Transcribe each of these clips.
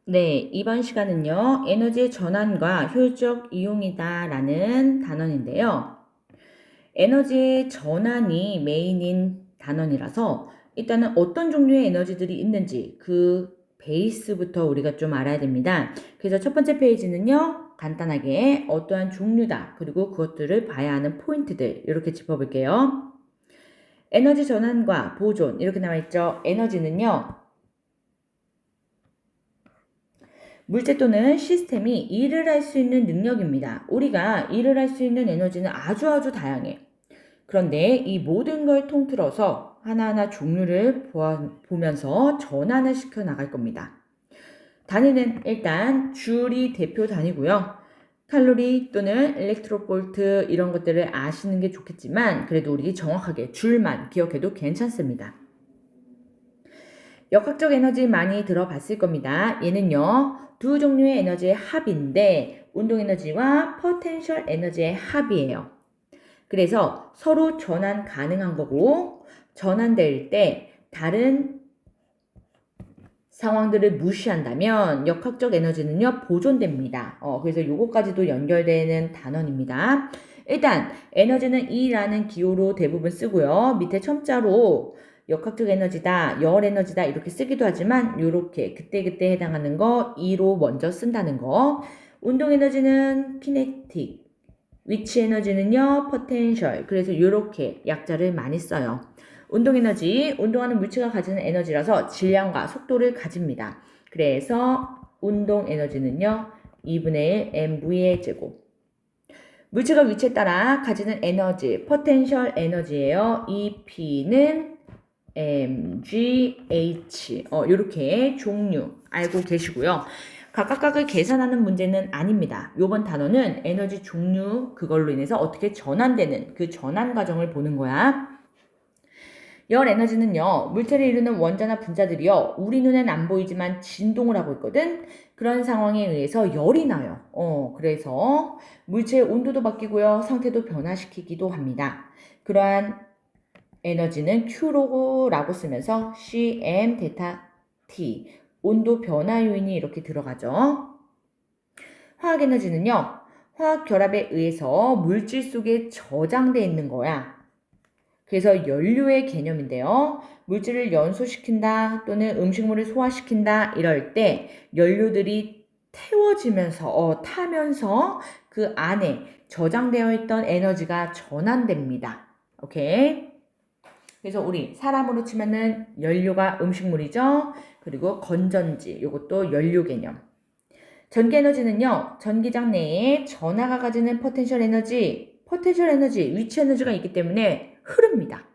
네, 이번 시간은요, 에너지의 전환과 효율적 이용이다 라는 단원인데요. 에너지의 전환이 메인인 단원이라서 일단은 어떤 종류의 에너지들이 있는지 그 베이스부터 우리가 좀 알아야 됩니다. 그래서 첫 번째 페이지는요, 간단하게 어떠한 종류다, 그리고 그것들을 봐야 하는 포인트들 이렇게 짚어볼게요. 에너지 전환과 보존 이렇게 나와 있죠. 에너지는요, 물체 또는 시스템이 일을 할 수 있는 능력입니다. 우리가 일을 할 수 있는 에너지는 아주 다양해. 그런데 이 모든 걸 통틀어서 하나하나 종류를 보면서 전환을 시켜 나갈 겁니다. 단위는 일단 줄이 대표 단위고요. 칼로리 또는 일렉트로볼트 이런 것들을 아시는 게 좋겠지만 그래도 우리 정확하게 줄만 기억해도 괜찮습니다. 역학적 에너지 많이 들어봤을 겁니다. 얘는요, 두 종류의 에너지의 합인데 운동 에너지와 포텐셜 에너지의 합이에요. 그래서 서로 전환 가능한 거고 전환될 때 다른 상황들을 무시한다면 역학적 에너지는요 보존됩니다. 그래서 요거까지도 연결되는 단원입니다. 일단 에너지는 E라는 기호로 대부분 쓰고요. 밑에 첨자로 역학적 에너지다, 열 에너지다 이렇게 쓰기도 하지만 요렇게 그때그때 해당하는 거 E로 먼저 쓴다는 거. 운동 에너지는 키네틱, 위치 에너지는요 포텐셜. 그래서 요렇게 약자를 많이 써요. 운동 에너지, 운동하는 물체가 가지는 에너지라서 질량과 속도를 가집니다. 그래서 운동 에너지는요 2분의 1 mv의 제곱. 물체가 위치에 따라 가지는 에너지, 포텐셜 에너지예요. EP는 mgh. 이렇게 종류 알고 계시고요. 각각을 계산하는 문제는 아닙니다. 요번 단어는 에너지 종류 그걸로 인해서 어떻게 전환되는 그 전환 과정을 보는 거야. 열 에너지는요, 물체를 이루는 원자나 분자들이요, 우리 눈엔 안 보이지만 진동을 하고 있거든? 그런 상황에 의해서 열이 나요. 그래서 물체의 온도도 바뀌고요, 상태도 변화시키기도 합니다. 그러한 에너지는 Q라고 쓰면서 Cm 데타 T, 온도 변화 요인이 이렇게 들어가죠. 화학 에너지는요, 화학 결합에 의해서 물질 속에 저장되어 있는 거야. 그래서 연료의 개념인데요. 물질을 연소시킨다 또는 음식물을 소화시킨다 이럴 때 연료들이 태워지면서 타면서 그 안에 저장되어 있던 에너지가 전환됩니다. 오케이? 그래서 우리 사람으로 치면은 연료가 음식물이죠. 그리고 건전지 이것도 연료 개념. 전기 에너지는요. 전기장 내에 전하가 가지는 포텐셜 에너지, 위치 에너지가 있기 때문에 흐릅니다.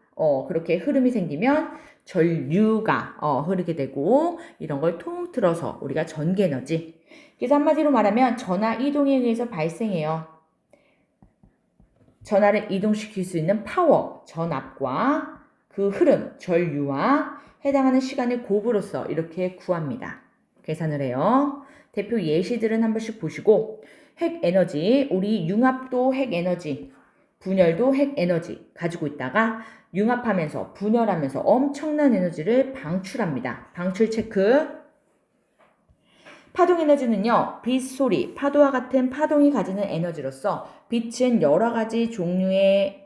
그렇게 흐름이 생기면 전류가 흐르게 되고 이런 걸 통틀어서 우리가 전기 에너지. 그래서 한마디로 말하면 전하 이동에 의해서 발생해요. 전하를 이동시킬 수 있는 파워, 전압과 그 흐름, 전류와 해당하는 시간을 곱으로써 이렇게 구합니다. 계산을 해요. 대표 예시들은 한 번씩 보시고 핵 에너지, 우리 융합도 핵 에너지, 분열도 핵 에너지 가지고 있다가 융합하면서 분열하면서 엄청난 에너지를 방출합니다. 방출 체크. 파동 에너지는요, 빛, 소리, 파도와 같은 파동이 가지는 에너지로서 빛은 여러 가지 종류의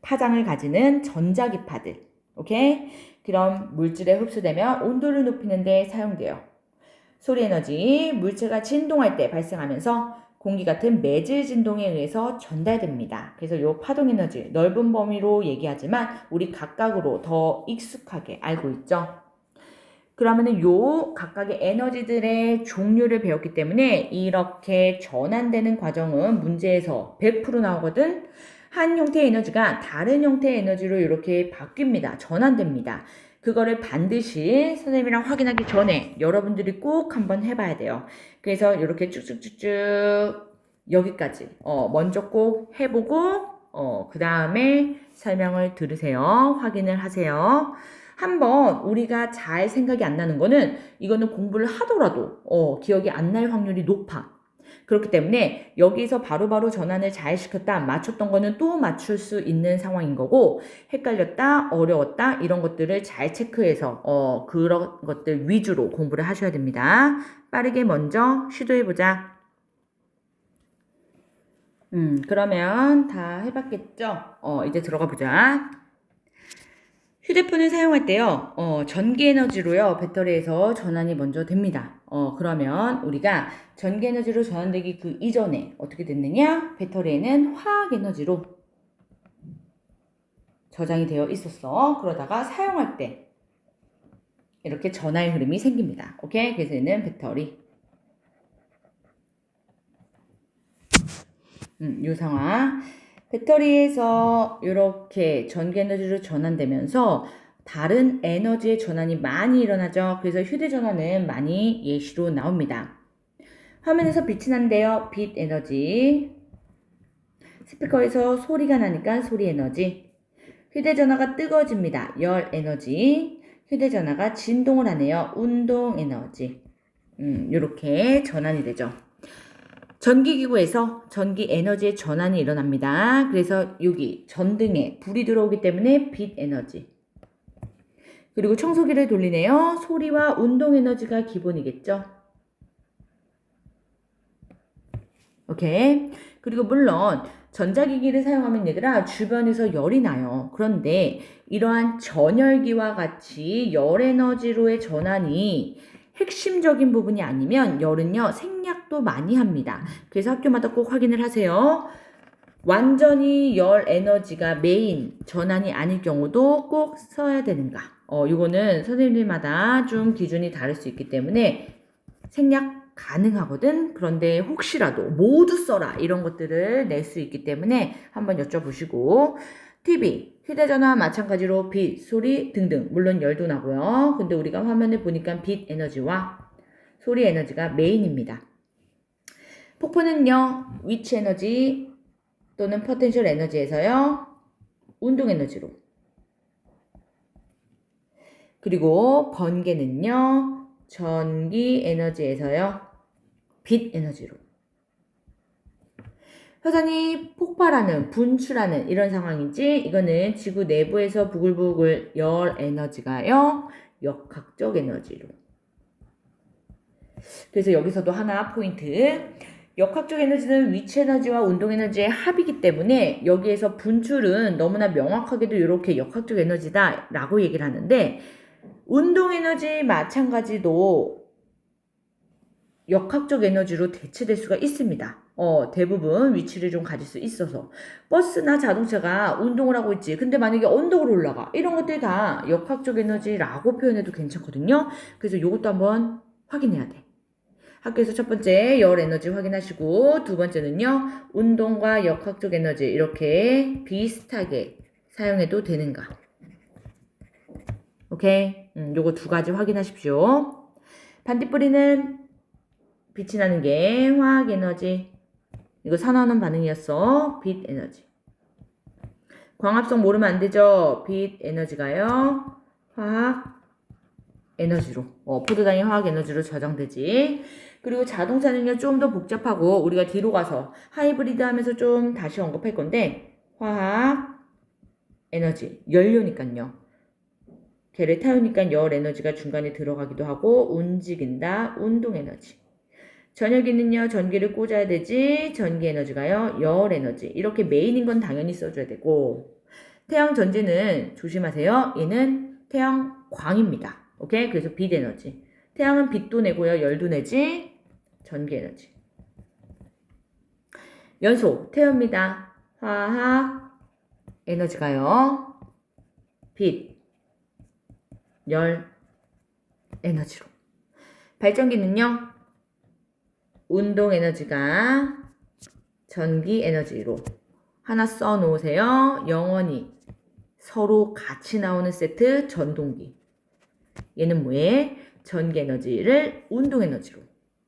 파장을 가지는 전자기파들, 오케이? 그럼 물질에 흡수되면 온도를 높이는 데 사용돼요. 소리 에너지, 물체가 진동할 때 발생하면서 공기 같은 매질 진동에 의해서 전달됩니다. 그래서 이 파동 에너지 넓은 범위로 얘기하지만 우리 각각으로 더 익숙하게 알고 있죠. 그러면은 요 각각의 에너지들의 종류를 배웠기 때문에 이렇게 전환되는 과정은 문제에서 100% 나오거든. 한 형태의 에너지가 다른 형태의 에너지로 이렇게 바뀝니다. 전환됩니다. 그거를 반드시 선생님이랑 확인하기 전에 여러분들이 꼭 한번 해봐야 돼요. 그래서 이렇게 쭉쭉쭉쭉 여기까지 먼저 꼭 해보고 그 다음에 설명을 들으세요. 확인을 하세요. 한번 우리가 잘 생각이 안 나는 거는 이거는 공부를 하더라도 기억이 안 날 확률이 높아. 그렇기 때문에 여기서 바로바로 전환을 잘 시켰다, 맞췄던 거는 또 맞출 수 있는 상황인 거고, 헷갈렸다, 어려웠다 이런 것들을 잘 체크해서 그런 것들 위주로 공부를 하셔야 됩니다. 빠르게 먼저 시도해보자. 그러면 다 해봤겠죠? 이제 들어가 보자. 휴대폰을 사용할 때요, 전기 에너지로요, 배터리에서 전환이 먼저 됩니다. 그러면 우리가 전기 에너지로 전환되기 그 이전에 어떻게 됐느냐? 배터리에는 화학 에너지로 저장이 되어 있었어. 그러다가 사용할 때 이렇게 전하의 흐름이 생깁니다. 오케이? 그래서 얘는 배터리. 이 상황. 배터리에서 이렇게 전기 에너지로 전환되면서 다른 에너지의 전환이 많이 일어나죠. 그래서 휴대전화는 많이 예시로 나옵니다. 화면에서 빛이 난대요. 빛 에너지. 스피커에서 소리가 나니까 소리 에너지. 휴대전화가 뜨거워집니다. 열 에너지. 휴대전화가 진동을 하네요. 운동 에너지. 이렇게 전환이 되죠. 전기기구에서 전기 에너지의 전환이 일어납니다. 그래서 여기 전등에 불이 들어오기 때문에 빛 에너지. 그리고 청소기를 돌리네요. 소리와 운동 에너지가 기본이겠죠. 오케이. 그리고 물론 전자기기를 사용하면 얘들아 주변에서 열이 나요. 그런데 이러한 전열기와 같이 열 에너지로의 전환이 핵심적인 부분이 아니면 열은요 생략도 많이 합니다. 그래서 학교마다 꼭 확인을 하세요. 완전히 열 에너지가 메인 전환이 아닐 경우도 꼭 써야 되는가. 이거는 선생님마다 좀 기준이 다를 수 있기 때문에 생략 가능하거든. 그런데 혹시라도 모두 써라 이런 것들을 낼 수 있기 때문에 한번 여쭤보시고, TV, 휴대전화 마찬가지로 빛, 소리 등등 물론 열도 나고요. 근데 우리가 화면을 보니까 빛 에너지와 소리 에너지가 메인입니다. 폭포는요 위치 에너지 또는 포텐셜 에너지에서요 운동 에너지로, 그리고 번개는요 전기 에너지에서요 빛 에너지로. 화산이 폭발하는, 분출하는 이런 상황이지, 이거는 지구 내부에서 부글부글 열 에너지가요 역학적 에너지로. 그래서 여기서도 하나 포인트. 역학적 에너지는 위치 에너지와 운동 에너지의 합이기 때문에 여기에서 분출은 너무나 명확하게도 이렇게 역학적 에너지다 라고 얘기를 하는데, 운동 에너지 마찬가지도 역학적 에너지로 대체될 수가 있습니다. 대부분 위치를 좀 가질 수 있어서. 버스나 자동차가 운동을 하고 있지. 근데 만약에 언덕으로 올라가. 이런 것들이 다 역학적 에너지라고 표현해도 괜찮거든요. 그래서 이것도 한번 확인해야 돼. 학교에서 첫 번째 열 에너지 확인하시고, 두 번째는요 운동과 역학적 에너지 이렇게 비슷하게 사용해도 되는가. 오케이? 요거 두 가지 확인하십시오. 반딧불이는 빛이 나는 게 화학 에너지, 이거 산화하는 반응이었어. 빛 에너지. 광합성 모르면 안 되죠. 빛 에너지가요 화학 에너지로, 포도당이 화학 에너지로 저장되지. 그리고 자동차는요 좀 더 복잡하고 우리가 뒤로 가서 하이브리드 하면서 좀 다시 언급할 건데, 화학 에너지 연료니까요. 걔를 태우니까 열 에너지가 중간에 들어가기도 하고 움직인다 운동 에너지. 전열기는요 전기를 꽂아야 되지, 전기 에너지가요 열 에너지. 이렇게 메인인 건 당연히 써줘야 되고, 태양 전지는 조심하세요. 얘는 태양광입니다. 오케이? 그래서 빛 에너지. 태양은 빛도 내고요 열도 내지, 전기 에너지. 연소 태엽니다. 화학 에너지가요 빛, 열 에너지로. 발전기는요 운동 에너지가 전기 에너지로. 하나 써 놓으세요. 영원히 서로 같이 나오는 세트 전동기. 얘는 뭐에? 전기 에너지를 운동 에너지로.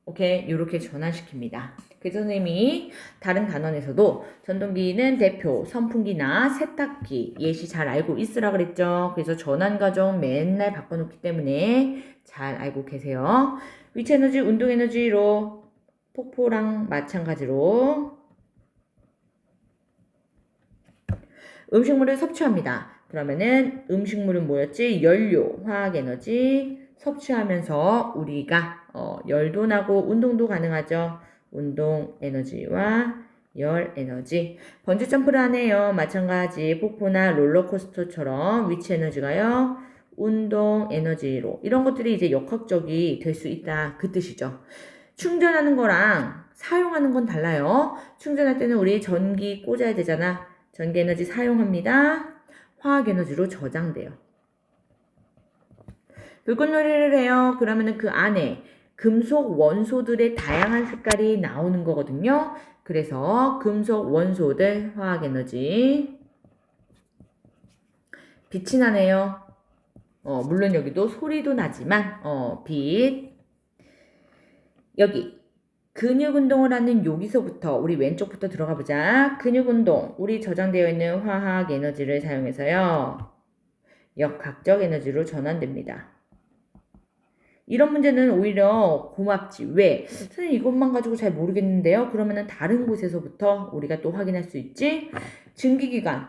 오케이? 이렇게 전환시킵니다. 그래서 선생님이 다른 단원에서도 전동기는 대표, 선풍기나 세탁기 예시 잘 알고 있으라 그랬죠. 그래서 전환 과정 맨날 바꿔놓기 때문에 잘 알고 계세요. 위치 에너지, 운동 에너지로 폭포랑 마찬가지로 음식물을 섭취합니다. 그러면은 음식물은 뭐였지? 연료, 화학에너지 섭취하면서 우리가 열도 나고 운동도 가능하죠. 운동 에너지와 열 에너지. 번지 점프를 하네요. 마찬가지 폭포나 롤러코스터처럼 위치 에너지가요. 운동 에너지로 이런 것들이 이제 역학적이 될 수 있다 그 뜻이죠. 충전하는 거랑 사용하는 건 달라요. 충전할 때는 우리 전기 꽂아야 되잖아. 전기 에너지 사용합니다. 화학 에너지로 저장돼요. 불꽃놀이를 해요. 그러면은 그 안에 금속 원소들의 다양한 색깔이 나오는 거거든요. 그래서 금속 원소들 화학 에너지 빛이 나네요. 물론 여기도 소리도 나지만 빛 여기 근육 운동을 하는 여기서부터 우리 왼쪽부터 들어가 보자. 근육 운동 우리 저장되어 있는 화학 에너지를 사용해서요. 역학적 에너지로 전환됩니다. 이런 문제는 오히려 고맙지. 왜? 선생님 이것만 가지고 잘 모르겠는데요. 그러면은 다른 곳에서부터 우리가 또 확인할 수 있지. 증기기관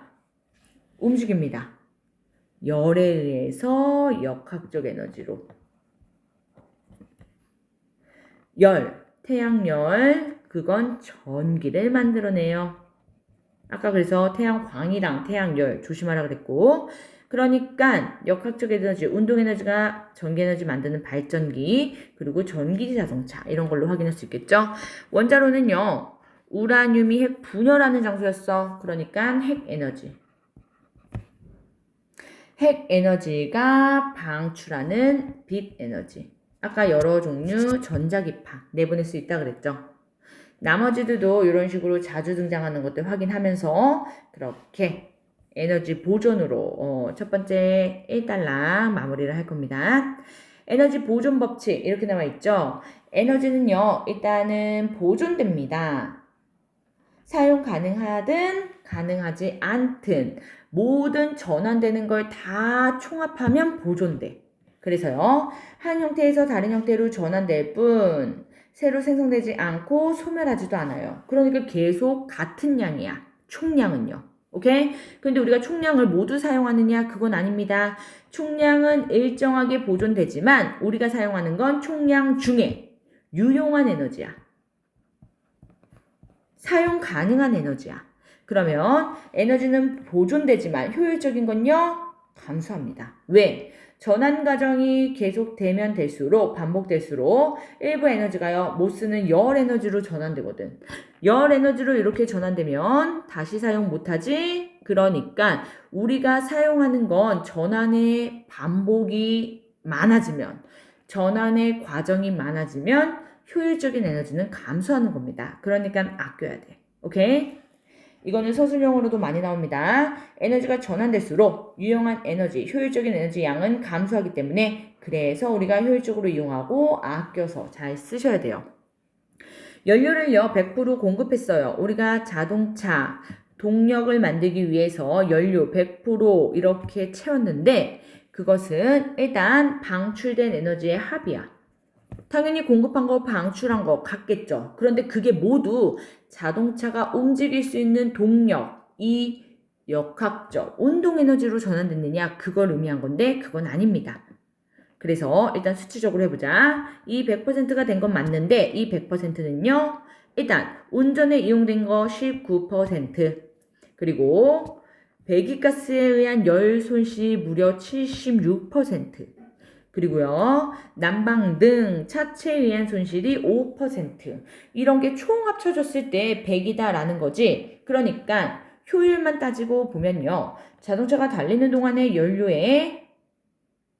움직입니다. 열에 의해서 역학적 에너지로. 열, 태양열, 그건 전기를 만들어내요. 아까 그래서 태양광이랑 태양열 조심하라 그랬고, 그러니까 역학적 에너지, 운동 에너지가 전기 에너지 만드는 발전기, 그리고 전기 자동차 이런 걸로 확인할 수 있겠죠. 원자로는요, 우라늄이 핵 분열하는 장소였어. 그러니까 핵 에너지. 핵 에너지가 방출하는 빛 에너지. 아까 여러 종류 전자기파 내보낼 수 있다 그랬죠. 나머지들도 이런 식으로 자주 등장하는 것들 확인하면서 그렇게 에너지 보존으로 첫 번째 1달랑 마무리를 할 겁니다. 에너지 보존 법칙 이렇게 나와 있죠. 에너지는요 일단은 보존됩니다. 사용 가능하든 가능하지 않든 모든 전환되는 걸 다 총합하면 보존돼. 그래서요 한 형태에서 다른 형태로 전환될 뿐 새로 생성되지 않고 소멸하지도 않아요. 그러니까 계속 같은 양이야. 총량은요. 오케이? 근데 우리가 총량을 모두 사용하느냐? 그건 아닙니다. 총량은 일정하게 보존되지만 우리가 사용하는 건 총량 중에 유용한 에너지야. 사용 가능한 에너지야. 그러면 에너지는 보존되지만 효율적인 건요? 감소합니다. 왜? 전환 과정이 계속되면 될수록 반복될수록 일부 에너지가요 못 쓰는 열 에너지로 전환되거든. 열 에너지로 이렇게 전환되면 다시 사용 못하지. 그러니까 우리가 사용하는 건 전환의 반복이 많아지면 전환의 과정이 많아지면 효율적인 에너지는 감소하는 겁니다. 그러니까 아껴야 돼. 오케이? 이거는 서술형으로도 많이 나옵니다. 에너지가 전환될수록 유용한 에너지, 효율적인 에너지 양은 감소하기 때문에 그래서 우리가 효율적으로 이용하고 아껴서 잘 쓰셔야 돼요. 연료를요 100% 공급했어요. 우리가 자동차 동력을 만들기 위해서 연료 100% 이렇게 채웠는데 그것은 일단 방출된 에너지의 합이야. 당연히 공급한 거 방출한 거 같겠죠. 그런데 그게 모두 자동차가 움직일 수 있는 동력, 이 역학적 운동 에너지로 전환됐느냐 그걸 의미한 건데 그건 아닙니다. 그래서 일단 수치적으로 해보자. 이 100%가 된 건 맞는데 이 100%는요. 일단 운전에 이용된 거 19% 그리고 배기가스에 의한 열 손실이 무려 76% 그리고요. 난방등, 차체에 의한 손실이 5% 이런 게 총 합쳐졌을 때 100이다라는 거지. 그러니까 효율만 따지고 보면요. 자동차가 달리는 동안의 연료의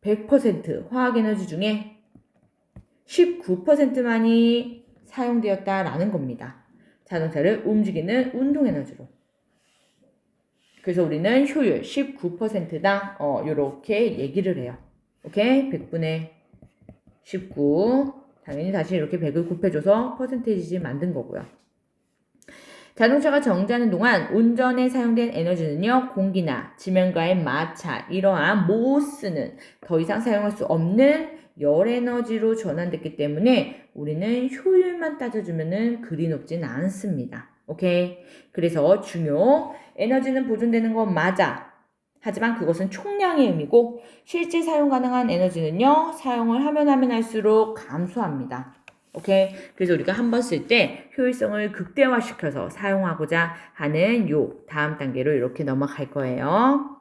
100% 화학에너지 중에 19%만이 사용되었다라는 겁니다. 자동차를 움직이는 운동에너지로. 그래서 우리는 효율 19%당 이렇게 얘기를 해요. 오케이? 100분의 19 당연히 다시 이렇게 100을 곱해줘서 퍼센테이지 만든 거고요. 자동차가 정지하는 동안 운전에 사용된 에너지는요. 공기나 지면과의 마찰 이러한 못 쓰는 더 이상 사용할 수 없는 열 에너지로 전환됐기 때문에 우리는 효율만 따져주면은 그리 높진 않습니다. 오케이? 그래서 중요. 에너지는 보존되는 건 맞아. 하지만 그것은 총량의 의미고 실제 사용 가능한 에너지는요. 사용을 하면 할수록 감소합니다. 오케이? 그래서 우리가 한 번 쓸 때 효율성을 극대화시켜서 사용하고자 하는 요 다음 단계로 이렇게 넘어갈 거예요.